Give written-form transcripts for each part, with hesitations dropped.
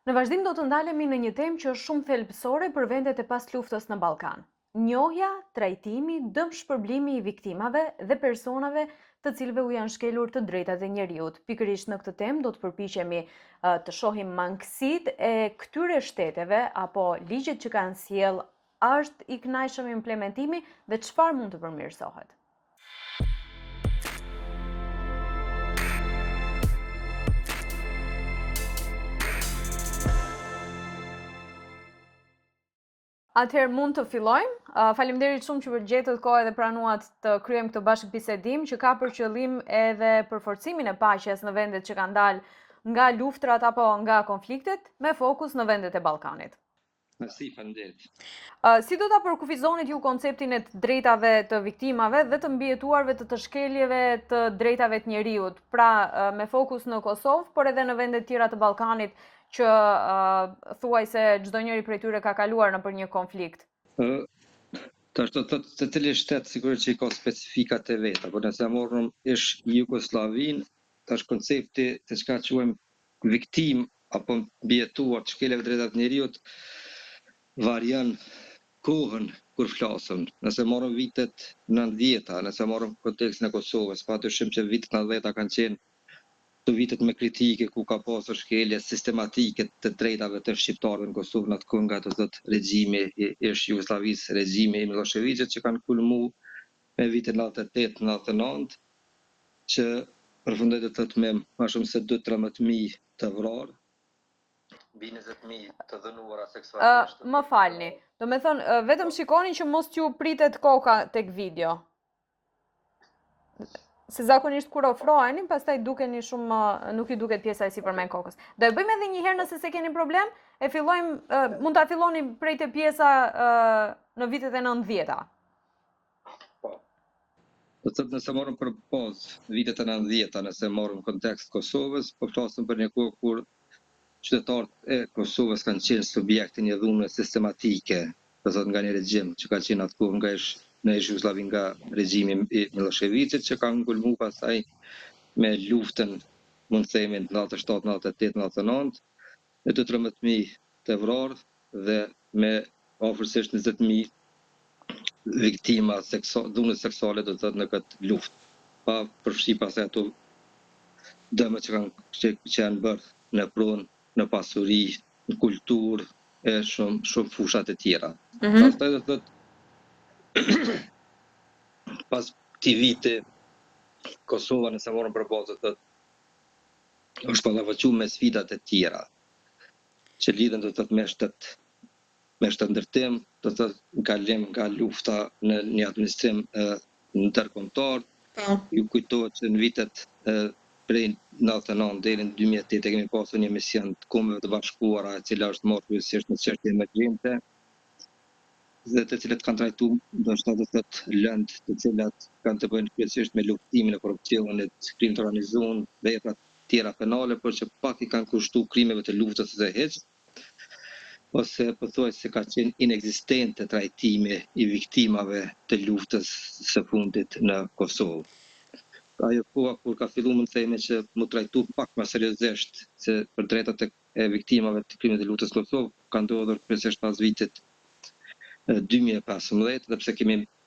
Në vazhdim do të ndalemi në një temë që është shumë thelbësore për vendet e pas luftës në Ballkan. Njohja, trajtimi, dëmshpërblimi i viktimave dhe personave të cilëve u janë shkelur të drejtat e njeriut. Pikërisht në këtë temë do të përpiqemi të shohim mangësitë e këtyre shteteve apo ligjet që kanë sjell, a është i kënaqshëm implementimi dhe çfarë mund të përmirësohet. Atëherë mund të fillojmë. Faleminderit shumë që përgjetët kohë dhe pranuat të kryejmë këtë bashkëbisedim që ka për qëllim edhe përforcimin e paqes në vendet që kanë dalë nga luftrat apo nga konfliktet, me fokus në vendet e Ballkanit. Merci, faleminderit. Si do ta përkufizonit ju konceptin e të drejtave të viktimave dhe të mbijetuarve të shkeljeve të drejtave të njeriut, pra me fokus në Kosovë, por edhe në vendet tjera të Ballkanit që thuaj se çdo njeri prej tyre ka kaluar nëpër një konflikt? Tash do të thotë se cili shtet sigurisht që i ka specifikat e veta, por nëse morëm ish Jugosllavin, tash koncepti të çka quajmë viktim apo mbijetuar të shkeleve drejtat njeriut varion kohën kur flasëm. Nëse morëm vitet 90-ta, nëse morëm kontekstin e Kosovës, patyshim që vitet 90-ta kanë qenë të vitet me kritike ku ka pasur shkelje sistematike të drejtave të shqiptarëve në Kosovë në atë kohë nga të thotë regjimi i Jugosllavisë, regjimi i Miloševićit që kanë kulmu me vitin 98-99 që përfundoi të thotë me më shumë se 2-13.000 të vrarë, mbi 20.000 të dënuara seksualisht. Më falni, do me thënë, vetëm shikoni që mos t'ju pritet koka tek video. Se zakonisht kur ofroheni, pastaj dukeni shumë, nuk i duket pjesa e sipërme e kokës. Do e bëjmë edhe një herë nëse se keni problem, e fillojmë, mund ta filloni prej te pjesa në vitet e 90-ta. Po. Do të thotë nëse morëm për bazë vitet e 90-ta, nëse morëm kontekst Kosovës, po flasim për një kohë kur qytetarët e Kosovës kanë qenë subjekte një dhunë sistematike, do të thotë nga një regjim që ka qenë atë kohë nga në Jugosllavi nga regjimi i Miloševićit që kanë ngulmu pastaj me luftën, mund të themi, 97, 98, 99, me 13.000 të vrarë dhe me afërsisht 20.000 viktima dhunës seksuale, do të thotë në këtë luftë. Pa përfshi pastaj ato dëme që janë bërë në pronë, në pasuri, në kulturë e shumë fushat e tjera. Pastaj do të thotë pas këtij viti Kosova, nëse morëm për bazë të është ballafaqur me sfidat e tjera që lidhen do të thotë me ndërtim, do të thotë kalim nga lufta në një administrim ndërkombëtar. Ju kujtohet që në vitet prej 99 deri në 2008 kemi pasur një mision të Kombeve të Bashkuara, e cila është marrë kryesisht në çështje emergjente, dhe të cilët kanë trajtuar ndoshta do të thotë lëndë të cilat kanë të bëjnë kryesisht me luftimin e korrupsionit, krim të organizuar, vepra tjera penale, por që pak i kanë kushtuar krimeve të luftës së hiç, ose pothuajse ka qenë inekzistente trajtimi i viktimave të luftës së fundit në Kosovë. Ajo koha kur ka filluar mund të themi që mu trajtu pak më seriozisht se për drejtat e viktimave të krimeve të luftës në Kosovë ka ndodhur kryesisht pas vitit 2015, dhe pse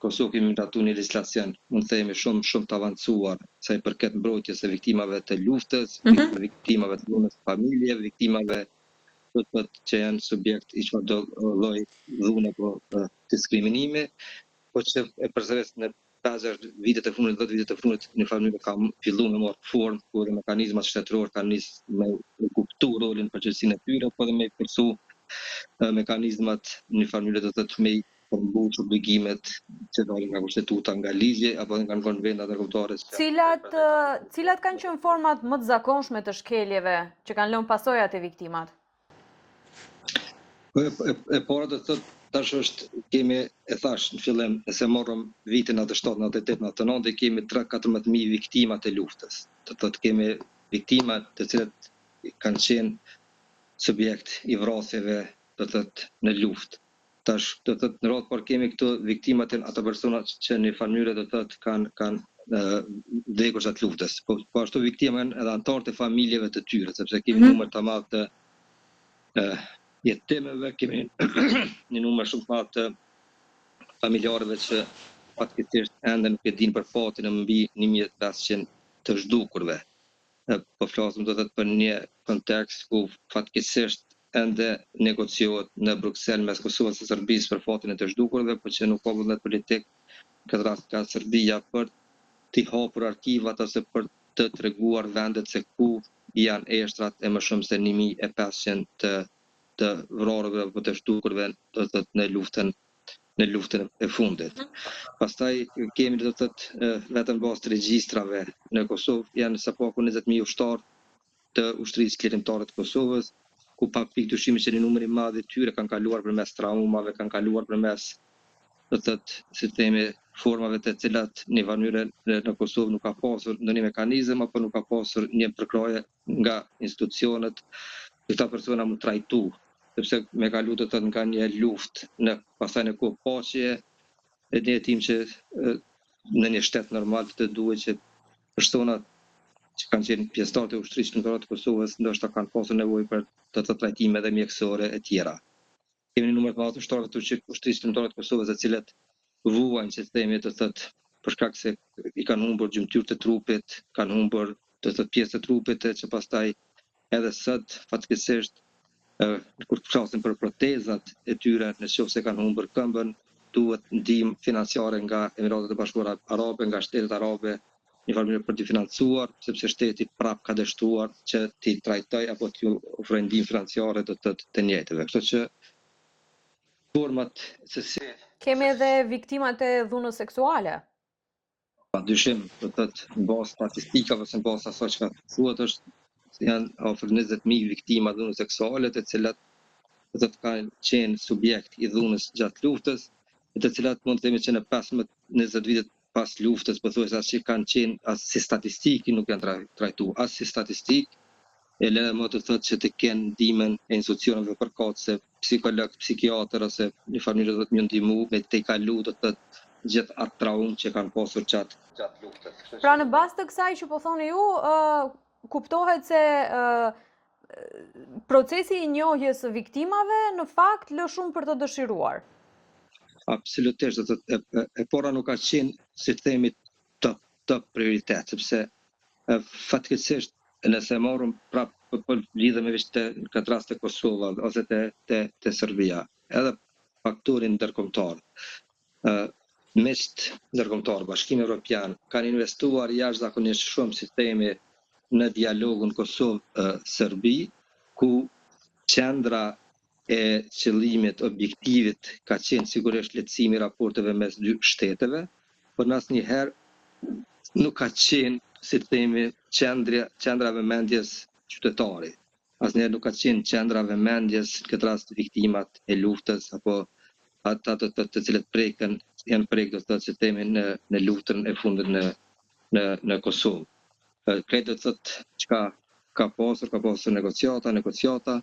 Kosovë kemi miratuar një legjislacion, mund të themi shumë të avancuar sa i përket mbrojtjes së viktimave të luftës, viktimave të dhunës së familje, viktimave do të thotë që janë subjekt i çdo lloji dhune apo diskriminimi, po që e përsëris në 5 vitet e fundit, 10 vitet e fundit, në familje ka filluar me marrë formë, kur mekanizmat shtetëror kanë nisë me kuptu rolin përgjegjësinë e tyre, po dhe me përsu mekanizmat në familje do të thotë me përmbush obligimet që dalin nga kushtetuta, nga ligje apo nga konventat ndërkombëtare. Cilat kanë qenë format më të zakonshme të shkeljeve që kanë lënë pasojat e viktimat? E para do të thotë tash është kemi e thash në fillim, nëse morëm vitin 97, 98, 99, kemi 3-14.000 viktima të luftës. Do të thotë kemi viktima të cilët kanë qenë subjekt i vrasjeve, do të thotë në luftë. Tash do të thotë në radhë por kemi këto viktimat e ato persona që në familje do të thotë kanë vdekur gjatë luftës. Po ashtu viktima janë edhe anëtarët e familjeve të tyre, sepse kemi numër të madh të jetimeve, kemi një numër shumë të madh të familjarëve që fatkeqësisht ende nuk e dinë për fatin e mbi 1500 të zhdukurve. Po flasim do të thotë për një kontekst ku fatkeqësisht ende negociohet në Bruksel mes Kosovës dhe Serbisë për fatin e të zhdukurve, por që nuk ka vullnet politik këtë rast ka Serbia për t'i hapur arkivat ose për të treguar vendet se ku janë eshtrat e më shumë se 1500 të vrarëve apo të zhdukurve do të thotë në luftën e fundit. Pastaj kemi do të thotë vetëm bazë të regjistrave në Kosovë janë sapo 20.000 ushtarë të ushtrisë qlirimtare të Kosovës, ku pa pikë dyshimi që një numër i madh i tyre kanë kaluar përmes traumave, kanë kaluar përmes do të thotë si themi formave të cilat në mënyrë në Kosovë nuk ka pasur ndonjë mekanizëm apo nuk ka pasur një përkraje nga institucionet këta persona mu trajtu, sepse me kalu të thotë nga një luftë në pasaj në kohë paqe e një tim që në një shtet normal të duhet që personat që kanë qenë pjesëtarë të ushtrisë qlirimtare të Kosovës ndoshta kanë pasur nevojë për të trajtime dhe mjekësore e tjera. Kemi një numër të madh të ushtarëve të ushtrisë qlirimtare të Kosovës të cilët vuajnë që themi të thotë për shkak se i kanë humbur gjymtyrë të trupit, kanë humbur të thotë pjesë të trupit që pastaj edhe sot fatkeqësisht kur flasim për protezat e tyre nëse kanë humbur këmbën, duhet ndihmë financiare nga Emiratet e Bashkuara Arabe, nga shtetet arabe, një farë për t'i financuar, sepse shteti prap ka dështuar që t'i trajtoj apo t'i ofrojë ndihmë financiare të njëjtëve. Kështu që format se si kemi edhe viktimat e dhunës seksuale. Padyshim, do të thotë në bazë statistikave ose në bazë asaj që thuhet është se janë afër 20.000 viktima dhunës seksuale, të cilat do të kanë qenë subjekt i dhunës gjatë luftës, të cilat mund të themi që në 15-20 vitet pas luftës, pothuajse as që kanë qenë as si statistikë nuk janë trajtuar, as si statistikë, e le më të thotë që të kenë ndihmën e institucioneve përkatëse, psikolog, psikiatër ose në familje do të më ndihmu me të kalu do të thotë gjithë atë traumë që kanë pasur gjatë luftës. Pra në bazë të kësaj që po thoni ju, kuptohet se procesi i njohjes së viktimave në fakt lë shumë për të dëshiruar. Absolutisht, do të e pora nuk ka qenë, si themi, top prioritet, sepse fatkeqësisht nëse marrim prapë po lidhemi veç në këtë rast të Kosova ose te Serbia, edhe faktorin ndërkombëtar. Miqt ndërkombëtar, Bashkimi Evropian kanë investuar jashtëzakonisht shumë si themi në dialogun Kosovë-Serbi, ku qendra e qëllimit objektivit ka qenë sigurisht lehtësimi i raporteve mes dy shteteve, por asnjëherë nuk ka qenë, si themi, qendra vëmendjes qytetari. Asnjëherë nuk ka qenë qendra vëmendjes në këtë rast viktimat e luftës apo ata të cilët janë prek do të thotë si themi në luftën e fundit në Kosovë. Këtë do të thotë çka ka pasur negociata,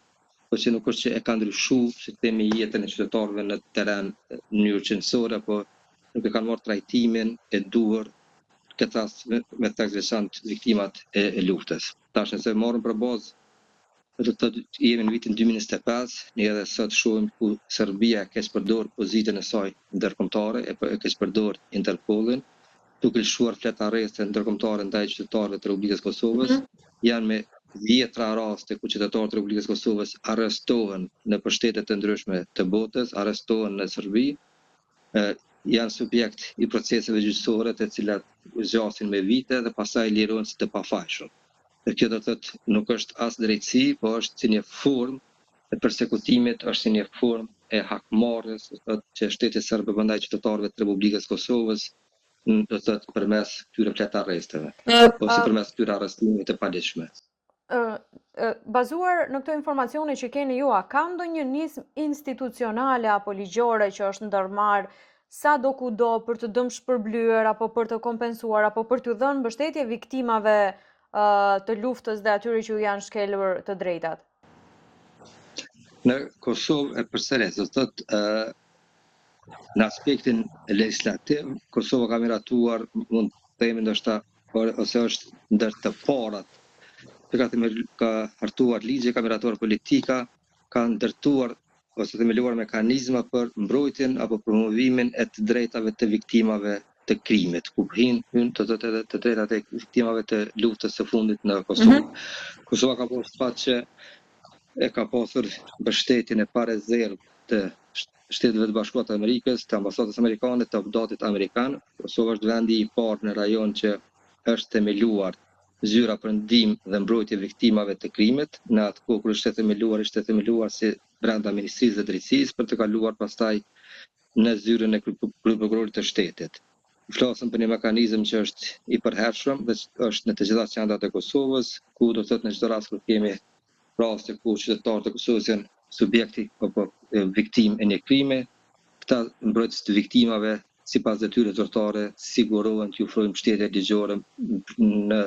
por që nuk është që e ka ndryshuar si themi jetën e qytetarëve në terren në mënyrë qendrore, apo nuk e kanë marrë trajtimin e duhur këtë rast me tekst veçantë viktimat e luftës. Tash nëse marrim për bazë, do të thotë jemi në vitin 2025, ne edhe sot shohim ku Serbia ka përdorur pozitën e saj ndërkombëtare e ka përdorur Interpolin, duke lëshuar flet arreste ndërkombëtare ndaj qytetarëve të Republikës Kosovës, janë me vjetra raste ku qytetarët e Republikës Kosovës arrestohen në shtete të ndryshme të botës, arrestohen në Serbi, janë subjekt i proceseve gjyqësore të cilat zgjasin me vite dhe pastaj lirohen si të pafajshëm. Dhe kjo do të thotë nuk është as drejtësi, por është si një formë e përsekutimit, është si një formë e hakmarrjes, do të thotë që shteti serb ndaj qytetarëve të Republikës Kosovës, do të thotë përmes këtyre flet arresteve, ose përmes këtyre arrestimeve të paligjshme. Bazuar në këto informacione që keni ju, a ka ndonjë nismë institucionale apo ligjore që është ndërmarrë sa do kudo për të dëmshpërblyer apo për të kompensuar apo për t'u dhënë mbështetje viktimave të luftës dhe atyre që janë shkelur të drejtat? Në Kosovë e përsëris, do të thotë në aspektin legislativ, Kosova ka miratuar, mund të themi ndoshta, ose është ndër të parat ka hartuar ligje, ka miratuar politika ka ndërtuar ose themeluar mekanizma për mbrojtjen apo promovimin e të drejtave të viktimave të krimit, ku hyn të drejtat e viktimave të luftës së fundit në Kosovë. Kosova ka pasur fat që e ka pasur mbështetjen e parezervë të Shteteve të Bashkuara të Amerikës, të ambasadës amerikane, të obdatit amerikan. Kosova është vendi i parë në rajon që është themeluar zyra për ndihmë dhe mbrojtje viktimave të krimit. Në atë kohë kur ishte themeluar si brenda Ministrisë së Drejtësisë për të kaluar pastaj në zyrën e kryeprokurorit të shtetit. Flasëm për një mekanizëm që është i përhershëm dhe është në të gjitha qendrat e Kosovës, ku do të thotë në çdo rast kur kemi raste ku qytetarët e Kosovës janë subjekti apo viktimë e një krimi, këta mbrojtës të viktimave sipas detyrës zyrtare sigurohen të ofrojnë mbështetje ligjore në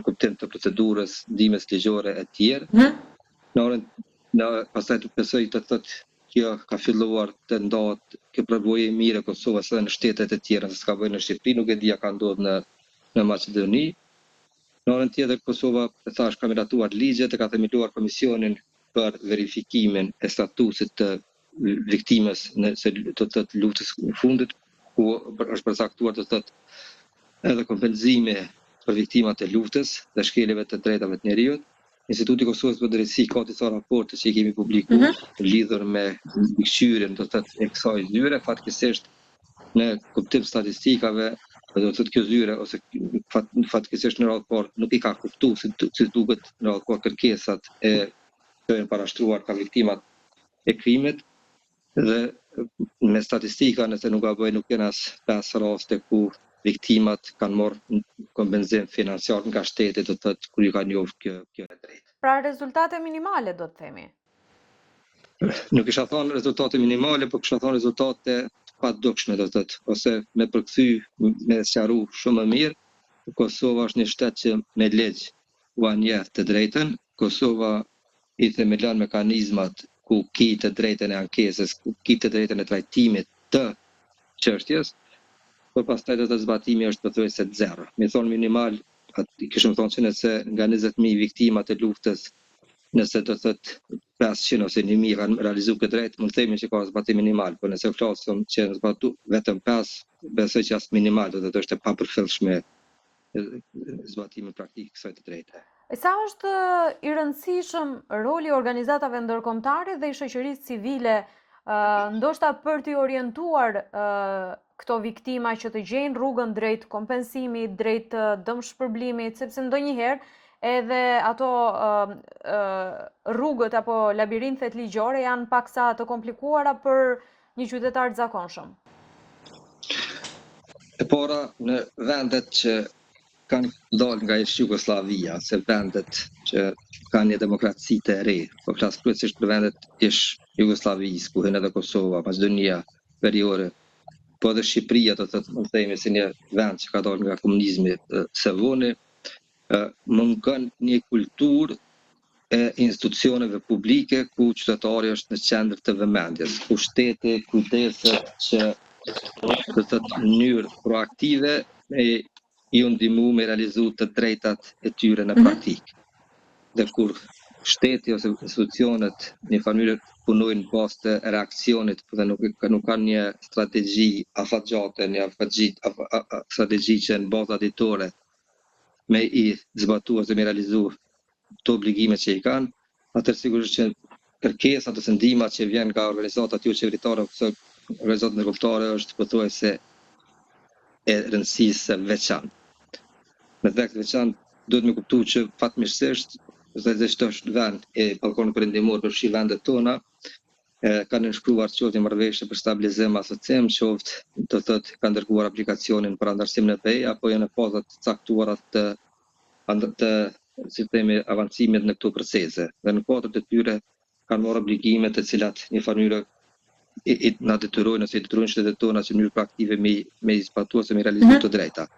kuptim të procedurës, ndihmës ligjore e tjerë. Pastaj të besoj të thotë kjo ka filluar të ndahet kjo përvojë e mirë e Kosovës edhe në shtetet e tjera, se s'ka bënë në Shqipëri, nuk e dia ka ndodhur në Maqedoni. Në anën tjetër, Kosova, thash, ka miratuar ligjet e ka themeluar komisionin për verifikimin e statusit të viktimës të luftës së fundit, ku është përcaktuar të thotë edhe kompenzime për viktimat e luftës dhe shkeljeve të drejtave të njerëzit. Instituti i Kosovës për Drejtësi ka disa raporte që i kemi publikuar lidhur me mbikëqyrjen do të thotë e kësaj zyre, fatkeqësisht në kuptim statistikave, do të thotë kjo zyre ose fatkeqësisht në radhë parë nuk i ka kuptuar si duket në radhë parë kërkesat e që janë parashtruar ka viktimat e krimit dhe me statistika nëse nuk gaboj nuk janë as 5 raste ku viktimat kanë marrë kompenzim financiar nga shteti, do të thotë kur i ka njohur kjo e drejtë. Pra rezultate minimale do të themi. Nuk isha thonë rezultate minimale, por kisha thonë rezultate padukshme, do të thotë, ose me përkthy me sqaru shumë më mirë. Kosova është një shtet që me ligj u njeh të drejtën. Kosova i themelon mekanizmat ku ki të drejtën e ankesës, ku ki të drejtën e trajtimit të çështjes, por pastaj do të zbatimi është pothuajse zero. Me thonë minimal, kishim thonë që nëse nga 20.000 viktimat e luftës, nëse do thotë 500 ose 1.000 kanë realizuar këtë drejt, mund të themi që ka zbatim minimal, por nëse flasim që janë zbatuar vetëm 5, besoj që as minimal do të thotë është e papërfillshme zbatimi praktik kësaj të drejte. Sa është i rëndësishëm roli i organizatave ndërkombëtare dhe i shoqërisë civile, ndoshta për t'i orientuar këto viktima që të gjejnë rrugën drejt kompensimit, drejt dëmshpërblimit, sepse ndonjëherë edhe ato rrugët apo labirinthet ligjore janë paksa të komplikuara për një qytetar të zakonshëm. E para në vendet që kanë dalë nga ish Jugosllavia, se vendet që kanë një demokraci të re, po flas kryesisht për vendet ish Jugosllavisë, ku hyn edhe Kosova, Maqedonia veriore, po edhe Shqipëria, do të thotë, themi si një vend që ka dalë nga komunizmi së voni, mungon një kulturë e institucioneve publike ku qytetari është në qendër të vëmendjes, ku shteti kujdeset që do të thotë në mënyrë proaktive ju ndihmu me realizu të drejtat e tyre në praktikë. Dhe kur shteti ose institucionet një mënyrë punojnë bazë të reakcionit dhe nuk kanë një strategji afatgjate, një strategji që në bazë ditore me i zbatu ose me realizu të obligimet që i kanë, atër sigurisht që kërkesat ose ndihmat që vjen nga organizatat jo qeveritare ose organizatat ndërkombëtare është pothuajse e rëndësisë veçantë. Me dhënë veçantë duhet me kuptu që fatmirësisht dhe çdo vend e Ballkanit Perëndimor përfshi vendet tona kanë nënshkruar qoftë marrëveshje për stabilizim asocim, qoftë do thotë kanë dërguar aplikacionin për andarësim në PEI apo janë në fazat të caktuara të si themi avancimit në këto procese. Dhe në kuadër të tyre kanë marrë obligime të cilat në mënyrë na detyrojnë ose detyrojnë shtetet tona që në mënyrë proaktive me zbatuar ose me realizuar të drejta.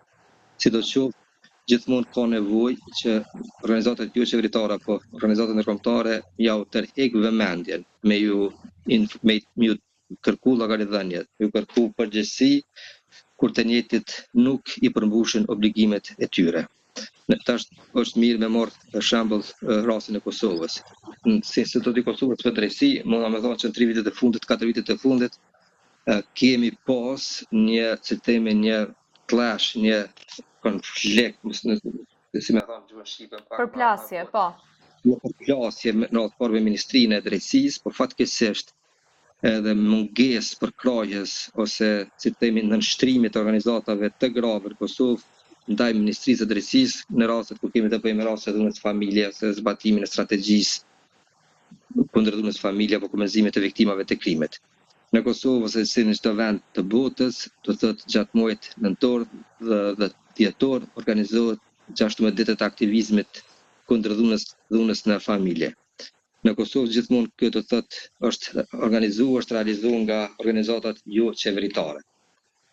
Sidoqoftë gjithmonë ka nevojë që organizatat jo qeveritare apo organizatat ndërkombëtare ja u tërheq vëmendjen me ju kërku llogaridhënie, ju kërku përgjegjësi kur të njëjtit nuk i përmbushin obligimet e tyre. Tash është mirë me marrë për shembull rastin e Kosovës. Si instituti i Kosovës për drejtësi, mund me thonë që në 3 vitet e fundit, 4 vitet e fundit, kemi pas një clash, një konflikt, si me thonë gjuhën shqipe, Përplasje, po. Një përplasje në raport me Ministrinë e Drejtësisë, por fatkeqësisht edhe mungesë për krahjes ose si të themi nënshtrimit të organizatave të grave në Kosovë ndaj Ministrisë së Drejtësisë në rastet kur kemi të bëjmë me raste të dhunës familje ose zbatimin e strategjisë kundër dhunës familje apo komenzimit të viktimave të krimit. Në Kosovë ose si në çdo vend të botës, do thotë gjatë muajit nëntor dhe dhjetor organizohet 16 ditët e aktivizmit kundër dhunës në familje. Në Kosovë gjithmonë kjo do thotë është organizuar, është realizuar nga organizatat jo qeveritare.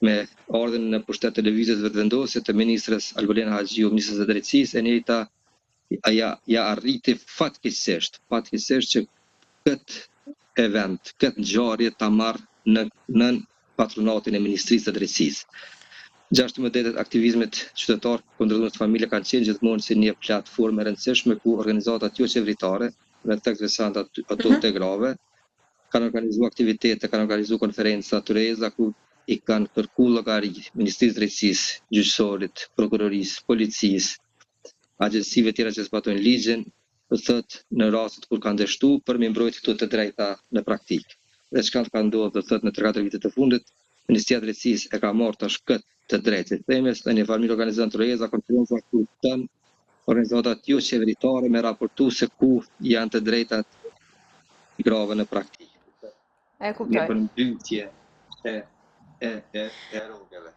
Me ardhen në pushtet të lëvizjes vetëvendosje të ministrës Albulena Haxhiu, ministrës së Drejtësisë, e njëjta ja arriti fatkeqësisht që këtë event, këtë ngjarje ta marr në patronatin e Ministrisë së Drejtësisë. 16 ditët aktivizmit qytetar kundër dhunës familje kanë qenë gjithmonë si një platformë e rëndësishme ku organizatat jo qeveritare, me tek veçantë ato të grave, kanë organizuar aktivitete, kanë organizuar konferenca të reza ku i kanë kërkuar llogari Ministrisë së Drejtësisë, gjyqësorit, prokurorisë, policisë, agjencive tjera që zbatojnë ligjin, do thotë në rastet kur kanë dështuar për me mbrojtë këto të drejta në praktikë. Dhe çka ka ndodhur do thotë në 3-4 vitet e fundit, Ministria e Drejtësisë e ka marrë tash këtë të drejtë. Themes në një farë organizon të reza, konferenca ku tan organizatat jo qeveritare me raportu se ku janë të drejtat grave në praktikë. E kuptoj. Një përmbytje e rrugëve.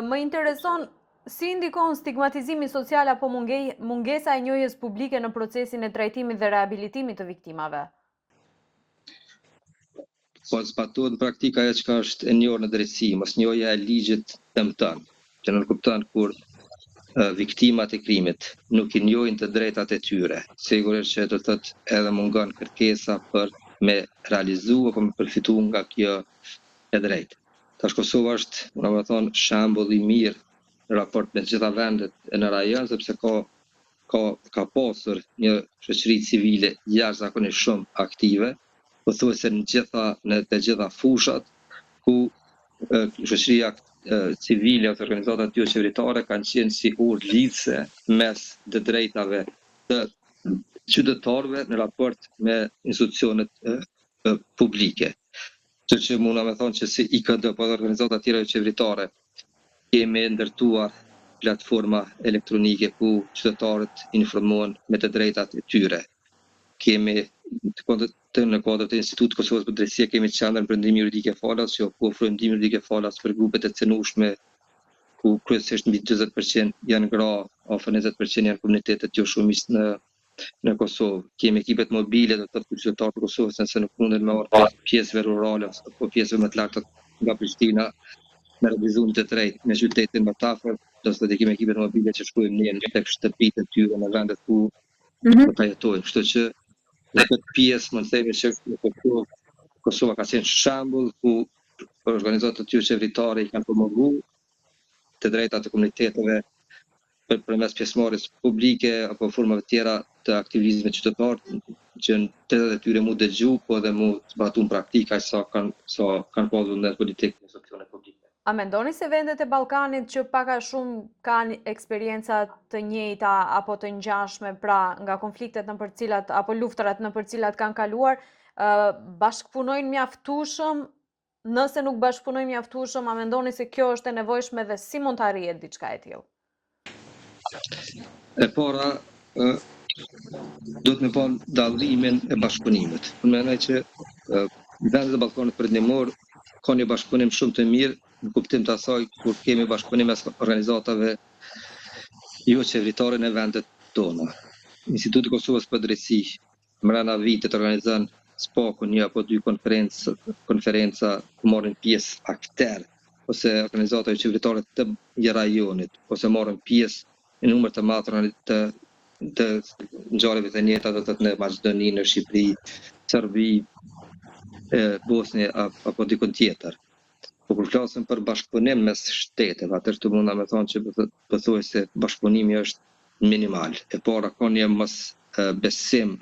Më intereson si ndikon stigmatizimi social apo mungesa e njohjes publike në procesin e trajtimit dhe rehabilitimit të viktimave? Po zbatohet në praktika ajo që është e njohur në drejtësi, mos njohja e ligjit dëmton, që nuk kupton kur viktimat e krimit nuk i njohin të drejtat e tyre. Sigurisht që do thotë edhe mungon kërkesa për me realizu apo me përfitu nga kjo e drejtë. Tash Kosova është, domethënë, shembull i mirë në raport me të gjitha vendet në rajon, sepse ka pasur një shoqëri civile jashtëzakonisht shumë aktive, pothuajse në të gjitha fushat ku shoqëria civile ose organizatat jo qeveritare kanë qenë si urë lidhëse mes të drejtave të qytetarëve në raport me institucionet publike. Që mund me thonë që si IKD po dhe organizatat tjera jo qeveritare kemi ndërtuar platforma elektronike ku qytetarët informohen me të drejtat e tyre. Kemi në kuadër të Institutit Kosovës për Drejtësi kemi qendrën për ndihmë juridike falas, që ku ofrojmë ndihmë juridike falas për grupet e cënueshme, ku kryesisht mbi 40% janë gra, afër 20% janë komunitetet jo shumicë në Kosovë. Kemi ekipet mobile do të thotë qytetarët e Kosovës nëse nuk munden me marrë pjesëve rurale apo pjesëve më të larta nga Prishtina me realizimin të drejtë në qytetin më të afërt, do të thotë kemi ekipet mobile që shkojmë ne tek shtëpitë e tyre në vendet ku ata jetojnë. Kështu që në këtë pjesë mund të themi që Kosova ka qenë shembull ku organizatat jo qeveritare i kanë promovuar të drejtat e komuniteteve përmes pjesëmarrjes publike apo formave tjera të aktivizmit qytetar që në të dhe tyre mu dëgju, po dhe mu zbatu në praktika sa kanë pasur në politikë në institucione publike. A mendoni se vendet e Ballkanit që pak a shumë kanë eksperienca të njëjta apo të ngjashme pra nga konfliktet nëpër cilat apo luftrat nëpër cilat kanë kaluar, bashkëpunojnë mjaftueshëm? Nëse nuk bashkëpunojnë mjaftueshëm, a mendoni se kjo është e nevojshme dhe si mund të arrihet diçka e tillë? E para do të më pa dallimin e bashkëpunimit. Unë mendoj që vendet e Ballkanit Perëndimor ka një bashkëpunim shumë të mirë në kuptim të asaj kur kemi bashkëpunim mes organizatave jo qeveritare në vendet tona. Instituti Kosovës për Drejtësi mbrana vitit organizon spaku një apo dy konferenca ku marrin pjesë akter ose organizata jo qeveritare të rajonit ose marrin pjesë në numër të madh të ngjarjeve të njëjta do të thotë në Maqedoni, në Shqipëri, Serbi, Bosnjë apo dikun tjetër. Po kur flasim për bashkëpunim mes shteteve, atëherë të mund me thonë që pothuajse bashkëpunimi është minimal. E para ka një mos besim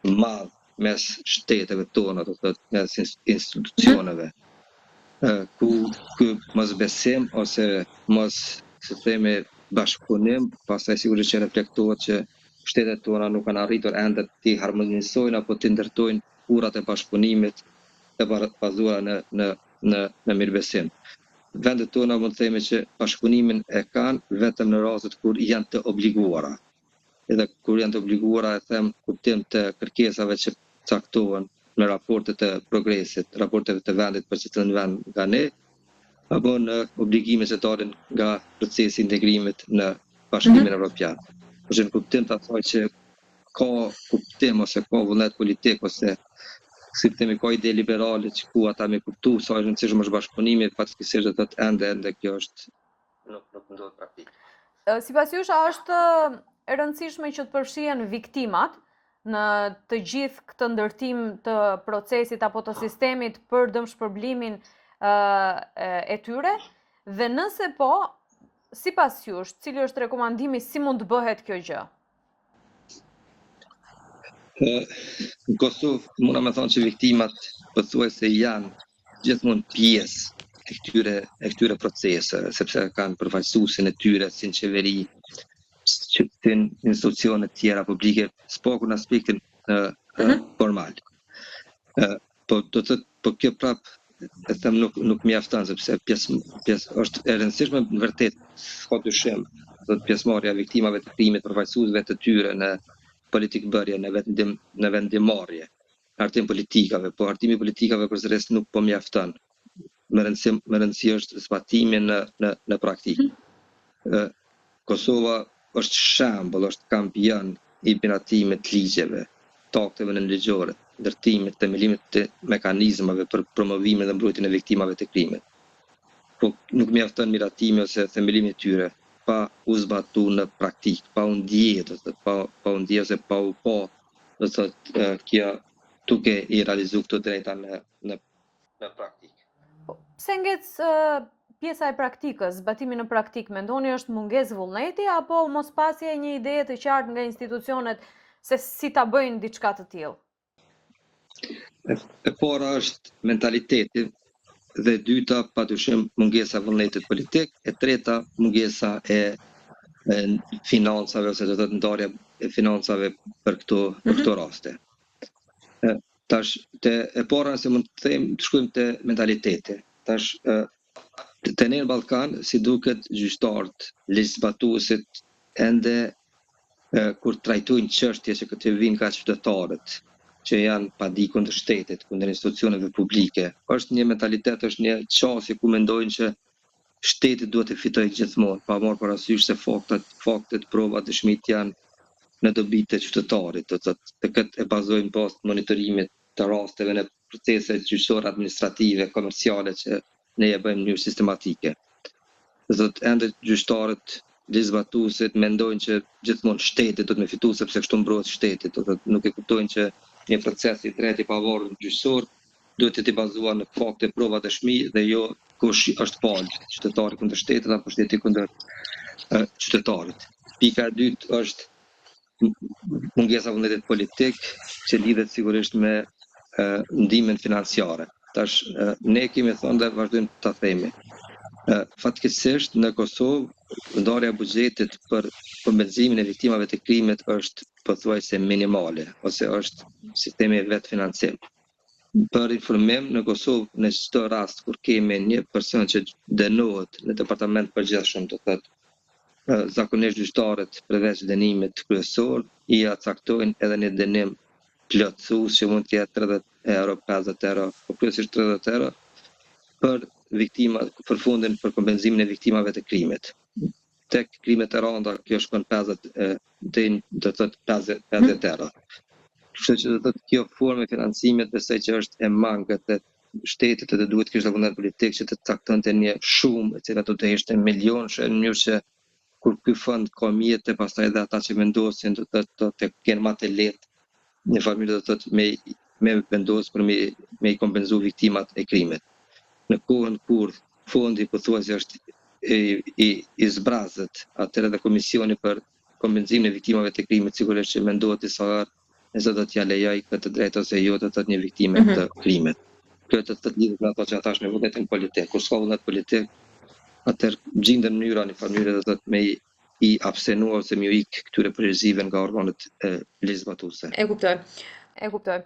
madh mes shteteve tona, do të thotë mes institucioneve. Ku mos besim ose mos, si themi, bashkëpunim, pastaj sigurisht që reflektohet që shtetet tona nuk kanë arritur ende të harmonizojnë apo të ndërtojnë kurat e bashkëpunimit të bazuara në mirëbesim. Vendet tona mund të themi që bashkëpunimin e kanë vetëm në rastet kur janë të obliguara. Edhe kur janë të obliguara, e them kuptim të kërkesave që caktohen në raportet e progresit, raporteve të vendit për cilën vend nga ne, apo në obligime që dalin nga procesi i integrimit në Bashkimin Evropian. Është në kuptim të asaj që ka kuptim ose ka vullnet politik ose si të themi ka ide liberale që ku ata me kuptu sa është rëndësishëm është bashkëpunimi, fatkeqësisht do të thotë ende kjo është nuk ndodhet praktik. Sipas jush, a është e rëndësishme që të përfshihen viktimat në të gjithë këtë ndërtim të procesit apo të sistemit për dëmshpërblimin e tyre? Dhe nëse po, sipas jush, cili është rekomandimi si mund të bëhet kjo gjë? Në Kosovë mund me thonë që viktimat pothuajse janë gjithmonë pjesë e këtyre proceseve, sepse kanë përfaqësuesin e tyre si në qeveri, si në institucione të tjera publike, s'paku në aspektin formal. Po kjo prap e them nuk mjafton, sepse pjesë është e rëndësishme në vërtet, s'ka dyshim, pjesëmarrja e viktimave të krimit, përfaqësuesve të tyre në politikbërje, në vendimmarrje, hartim politikave, po hartimi politikave përsëris nuk po mjafton. Me rëndësi është zbatimi në praktikë. Kosova është shembull, është kampion i implementimit të ligjeve, të akteve nënligjore, ndërtimit, themelimit të mekanizmave për promovimin dhe mbrojtjen e viktimave të krimit. Po nuk mjafton miratimi ose themelimi i tyre, pa u zbatu në praktikë, pa u ndjetë, pa u ndjetë ose pa u po, do të thotë kjo duke i realizu këto drejta në praktikë. Pse ngec pjesa e praktikës, zbatimi në praktikë, mendoni është mungesë vullneti apo mospasja e një ide të qartë nga institucionet se si ta bëjnë diçka të tillë? E para është mentaliteti, dhe dyta padyshim mungesa e vullnetit politik, e treta mungesa e financave ose do të thotë ndarja e financave për këto raste. Tash e para se mund të them të shkojmë te mentaliteti. Tash te ne në Ballkan, si duket gjyqtarët, legjzbatuesit ende kur trajtojnë çështje që këtë vinë nga qytetarët, që janë padi kundër shtetit, kundër institucioneve publike. Është një mentalitet, është një qasje ku mendojnë që shteti duhet të fitojë gjithmonë, pa marrë parasysh se faktet, provat, dëshmit janë në dobi të qytetarit. Të këtë e bazojnë pas monitorimit të rasteve në proceset gjyqësore, administrative, komerciale që ne e bëjmë në mënyrë sistematike. Ende gjyqtarët, legjzbatuesit mendojnë që gjithmonë shteti do të më fitu sepse kështu mbrohet shteti, nuk e kuptojnë që një proces i tretë i pavarur gjyqësor duhet të bazuar në fakte, prova, dëshmi dhe jo kush është palë, qytetari kundër shtetit apo shteti kundër qytetarit. Pika e dytë është mungesa e vullnetit politik që lidhet sigurisht me ndihmën financiare. Tash ne kemi thënë dhe vazhdojmë ta themi. Fatkeqësisht në Kosovë ndarja e buxhetit për kompenzimin e viktimave të krimit është pothuajse minimale ose është sistemi vetë financim. Për informim, në Kosovë në çdo rast kur kemi një person që dënohet në departament përgjithshëm, do thotë zakonisht gjyqtarët përveç dënimit kryesor i caktojnë edhe një dënim plotësues që mund të jetë 30 euro, 50 euro, po kryesisht 30 euro për viktimat, për fundin për kompenzimin e viktimave të krimit. Tek krimet e rënda kjo shkon 50 euro. Kështu që do të thotë kjo formë e financimit besoj që është e mangët e shtetit dhe duhet kishte vullnet politik që të caktonte një shumë e cila do të ishte milionëshe në mënyrë që kur ky fond ka mjete, pastaj edhe ata që vendosin do të kenë më të lehtë një familje do të thotë me vendos për me i kompenzu viktimat e krimit. Në kohën kur fondi pothuajse është i zbrazët, atëherë edhe komisioni për kompenzimin e viktimave të krimit, sigurisht që mendohet disa herë nëse do t'ja lejoj këtë drejtë ose jo të thotë një viktime të krimit. Kjo të thotë lidhet me ato që ata në vullnetin politik. Kur s'ka vullnet politik, atëherë gjinden mënyra në mënyrë do thotë me i abstenua ose me i ikë këtyre përgjegjësive nga organet legjizlatuese. E kuptoj. E kuptoj.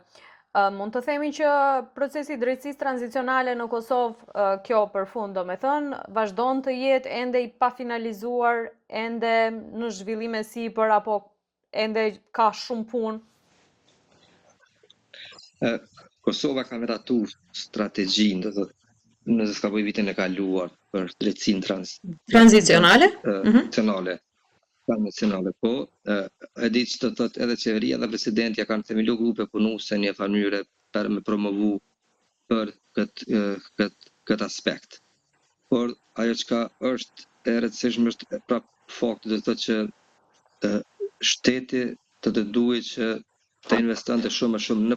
Mund të themi që procesi i drejtësisë tranzicionale në Kosovë, kjo përfund domethënë, vazhdon të jetë ende i pafinalizuar, ende në zhvillime sipër apo ende ka shumë punë? Kosova ka miratuar strategjinë, do thotë nëse s'ka bëj vitin e kaluar për drejtësinë tranzicionale. Nacionale, po, e di që të thotë edhe qeveria dhe presidenti kanë themeluar grupe punuese në një mënyrë për me promovu për këtë aspekt. Por ajo që është e rëndësishme është prap fakti do të thotë që shteti të duhet që të investonte shumë më shumë në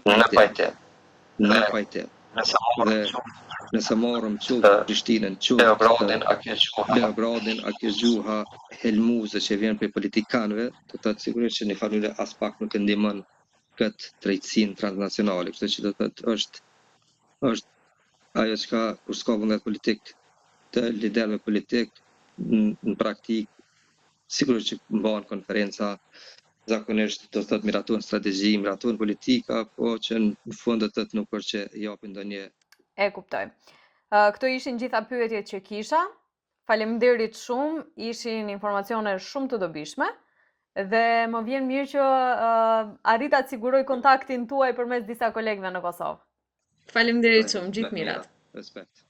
pajtim. Nëse marrëm qoftë Prishtinën, qoftë Beogradin, a kjo gjuha helmuze që vjen për politikanëve, do të thotë sigurisht që në mënyrë as pak nuk e ndihmon këtë drejtësinë transnacionale, kështu që do të thotë është ajo që kur s'ka vullnet politik të liderëve politik në praktikë, sigurisht që mbahen konferenca, zakonisht do të thotë miratuan strategji, miratuan politika, po që në fund do të thotë nuk është që japin ndonjë. E kuptoj. Këto ishin gjitha pyetjet që kisha. Faleminderit shumë, ishin informacione shumë të dobishme dhe më vjen mirë që arrita të siguroj kontaktin tuaj përmes disa kolegëve në Kosovë. Faleminderit shumë, gjithë mirat. Respekt.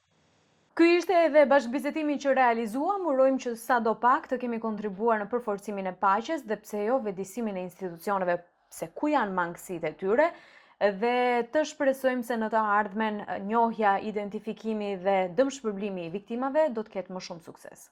Ky ishte edhe bashkëbisedimi që realizuam, urojmë që sadopak të kemi kontribuar në përforcimin e paqes dhe pse jo vëdësimin e institucioneve se ku janë mangësitë e tyre dhe të shpresojmë se në të ardhmen njohja, identifikimi dhe dëmshpërblimi i viktimave do të ketë më shumë sukses.